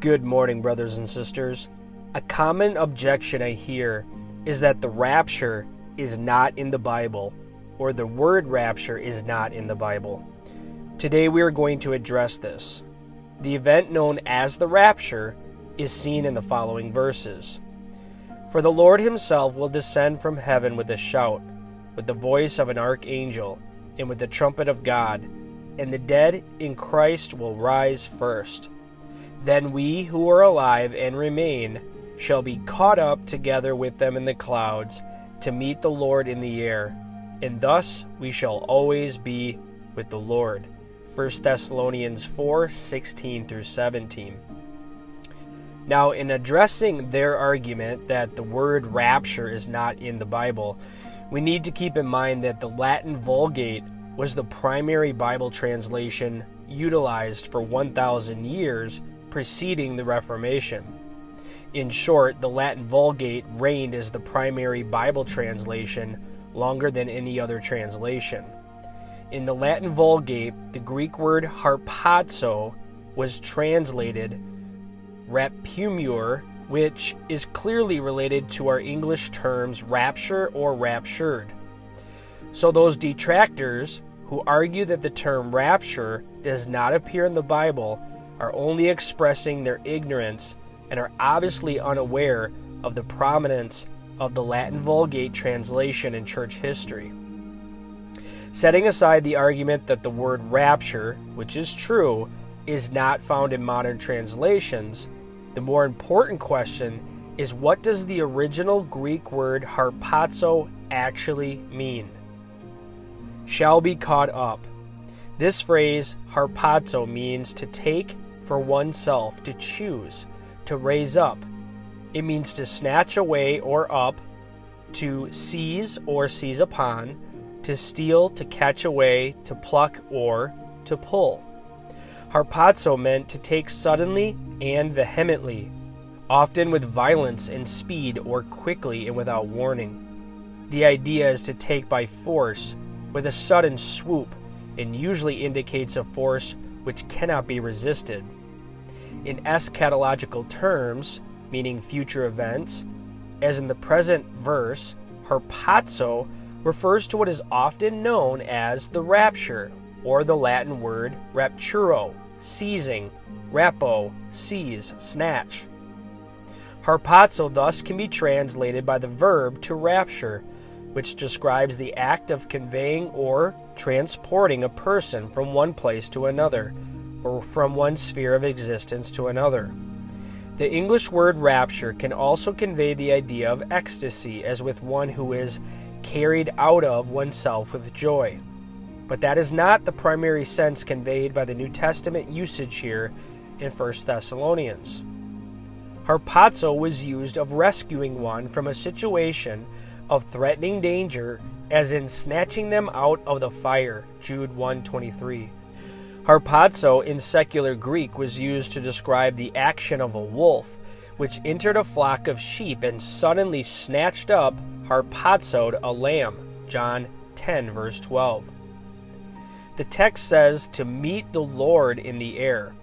Good morning, brothers and sisters. A common objection I hear is that the rapture is not in the Bible, or the word rapture is not in the Bible. Today we are going to address this. The event known as the rapture is seen in the following verses. For the Lord himself will descend from heaven with a shout, with the voice of an archangel, and with the trumpet of God, and the dead in Christ will rise first. Then we who are alive and remain shall be caught up together with them in the clouds to meet the Lord in the air, and thus we shall always be with the Lord. 1 Thessalonians 4:16-17. Now, in addressing their argument that the word rapture is not in the Bible, we need to keep in mind that the Latin Vulgate was the primary Bible translation utilized for 1,000 years preceding the Reformation. In short, the Latin Vulgate reigned as the primary Bible translation longer than any other translation. In the Latin Vulgate, the Greek word harpazo was translated raptumure, which is clearly related to our English terms rapture or raptured. So those detractors who argue that the term rapture does not appear in the Bible are only expressing their ignorance and are obviously unaware of the prominence of the Latin Vulgate translation in church history. Setting aside the argument that the word rapture, which is true, is not found in modern translations, the more important question is, what does the original Greek word harpazo actually mean? Shall be caught up. This phrase, harpazo, means to take for oneself, to choose, to raise up. It means to snatch away or up, to seize or seize upon, to steal, to catch away, to pluck, or to pull. Harpazo meant to take suddenly and vehemently, often with violence and speed, or quickly and without warning. The idea is to take by force, with a sudden swoop, and usually indicates a force which cannot be resisted. In eschatological terms, meaning future events, as in the present verse, harpazo refers to what is often known as the rapture, or the Latin word rapturo, seizing, rapo, seize, snatch. Harpazo thus can be translated by the verb to rapture, which describes the act of conveying or transporting a person from one place to another, or from one sphere of existence to another. The English word rapture can also convey the idea of ecstasy, as with one who is carried out of oneself with joy. But that is not the primary sense conveyed by the New Testament usage here in 1 Thessalonians. Harpazo was used of rescuing one from a situation of threatening danger, as in snatching them out of the fire, Jude 1:23. Harpazo in secular Greek was used to describe the action of a wolf, which entered a flock of sheep and suddenly snatched up, harpazoed, a lamb, John 10, verse 12. The text says to meet the Lord in the air.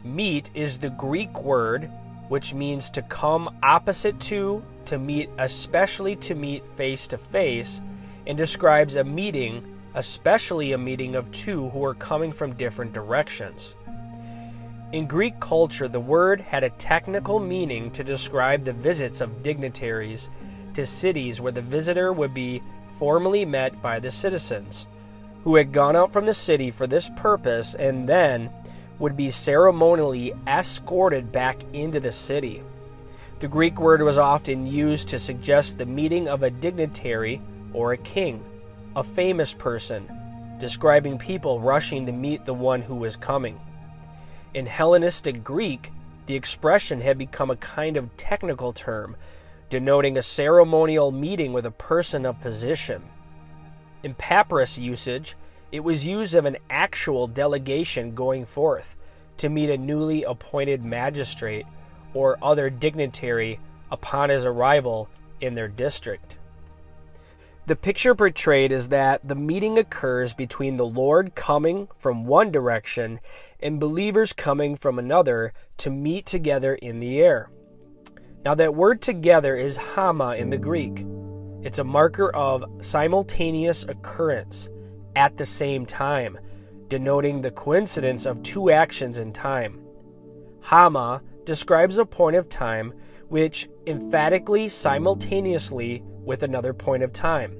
Meet is the Greek word which means to come opposite to meet, especially to meet face to face, and describes a meeting, especially a meeting of two who are coming from different directions. In Greek culture, the word had a technical meaning to describe the visits of dignitaries to cities where the visitor would be formally met by the citizens, who had gone out from the city for this purpose and then would be ceremonially escorted back into the city. The Greek word was often used to suggest the meeting of a dignitary or a king, a famous person, describing people rushing to meet the one who was coming. In Hellenistic Greek, the expression had become a kind of technical term, denoting a ceremonial meeting with a person of position. In papyrus usage, it was used of an actual delegation going forth to meet a newly appointed magistrate or other dignitary upon his arrival in their district. The picture portrayed is that the meeting occurs between the Lord coming from one direction and believers coming from another to meet together in the air. Now that word together is hama in the Greek. It's a marker of simultaneous occurrence at the same time, denoting the coincidence of two actions in time. Hama describes a point of time which emphatically simultaneously with another point of time.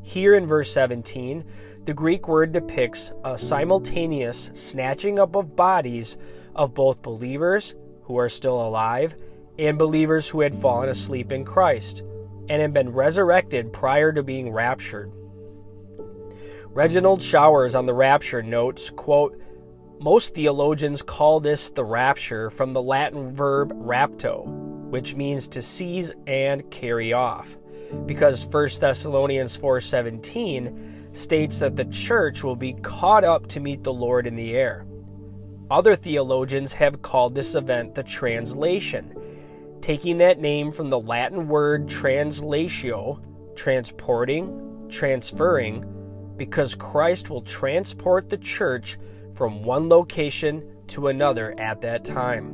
Here in verse 17, the Greek word depicts a simultaneous snatching up of bodies of both believers who are still alive and believers who had fallen asleep in Christ and had been resurrected prior to being raptured. Reginald Showers on the rapture notes, quote, "Most theologians call this the rapture from the Latin verb rapto, which means to seize and carry off, because 1 Thessalonians 4:17 states that the church will be caught up to meet the Lord in the air. Other theologians have called this event the translation, taking that name from the Latin word translatio, transporting, transferring, because Christ will transport the church from one location to another at that time."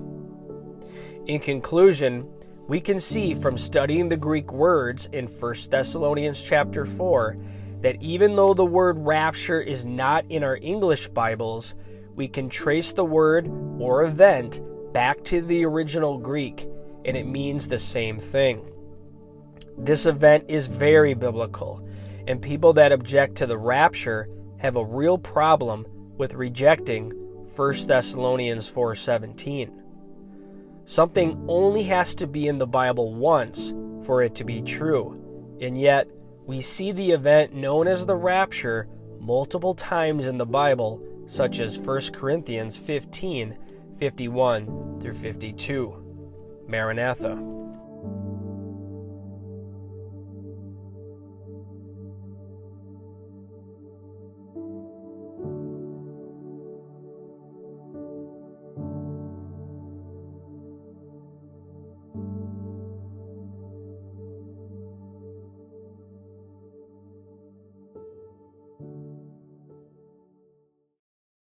In conclusion, we can see from studying the Greek words in 1 Thessalonians chapter 4 that even though the word rapture is not in our English Bibles, we can trace the word or event back to the original Greek, and it means the same thing. This event is very biblical, and people that object to the rapture have a real problem with rejecting 1 Thessalonians 4:17. Something only has to be in the Bible once for it to be true, and yet we see the event known as the rapture multiple times in the Bible, such as 1 Corinthians 15:51 through 52. Maranatha.